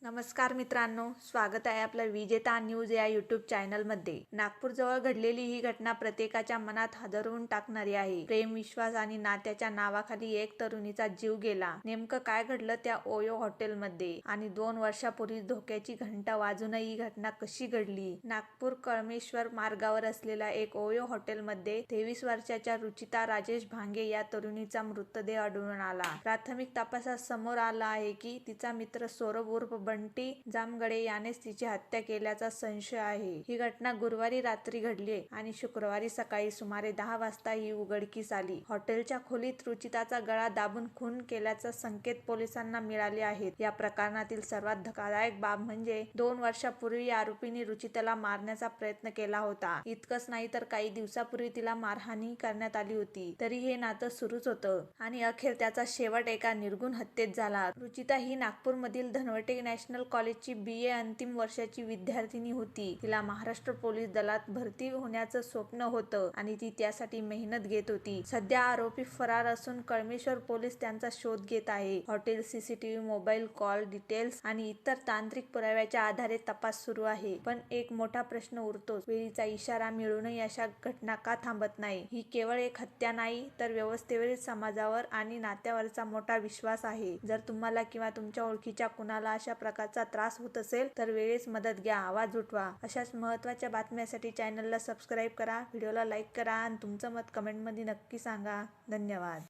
नमस्कार मित्रांनो, स्वागत आहे आपल्या विजेता न्यूज या यूट्यूब चॅनलमध्ये। नागपूरजवळ घडलेली ही घटना प्रत्येकाच्या मनात हादरवून टाकणारी आहे। प्रेम, विश्वास आणि नात्याच्या नावाखाली एक तरुणीचा जीव गेला। नेमकं काय घडलं त्या ओयो हॉटेलमध्ये आणि 2 वर्षापूर्वी धोक्याची घंटा वाजूनही ही घटना कशी घडली? नागपूर कळमेश्वर मार्गावर असलेल्या एक ओयो हॉटेलमध्ये 23 वर्षाच्या रुचिता राजेश भांगे या तरुणीचा मृतदेह आढळून आला। प्राथमिक तपासात समोर आलं आहे की तिचा मित्र सौरभ उर्फ बंटी जामगडे यानेच तिची हत्या केल्याचा संशय आहे। ही घटना गुरुवारी रात्री घडली आणि शुक्रवारी सकाळी सुमारे 10 वाजता ही उघडकीस आली। हॉटेलच्या खोलीत रुचिताचा गळा दाबून खून केल्याचे संकेत पोलिसांना मिळाले आहेत। या प्रकरणातील सर्वात धक्कादायक बाब म्हणजे 2 वर्षापूर्वी आरोपींनी रुचिताला मारण्याचा प्रयत्न केला होता। इतकंच नाही तर काही दिवसापूर्वी तिला मारहाणही करण्यात आली होती। तरी हे नातं सुरूच होतं आणि अखेर त्याचा शेवट एका निर्घृण हत्येत झाला। रुचिता ही नागपूरमधील धनवटे नॅशनल कॉलेजची BA अंतिम वर्षाची विद्यार्थिनी होती। तिला महाराष्ट्र पोलीस दलात भरती होण्याचं स्वप्न होतं आणि ती त्यासाठी मेहनत घेत होती। सध्या आरोपी फरार असून कळमेश्वर पोलीस त्यांचा शोध घेत आहे। Hotel CCTV, mobile call details आणि इतर तांत्रिक पुराव्याच्या आधारे तपास सुरू आहे। पण एक मोठा प्रश्न उरतोच, वेळीचा इशारा मिळूनही अशा घटना का थांबत नाही? ही केवळ एक हत्या नाही तर व्यवस्थेवरील, समाजावर आणि नात्यावरचा मोठा विश्वास आहे। जर तुम्हाला किंवा तुमच्या ओळखीच्या कुणाला अशा प्रकारचा त्रास होत असेल तर वेळेस मदत घ्या, आवाज उठवा। अशाच महत्त्वाच्या बातम्यांसाठी चॅनलला सबस्क्राईब करा, व्हिडिओला लाईक करा आणि तुमचं मत कमेंटमध्ये नक्की सांगा। धन्यवाद।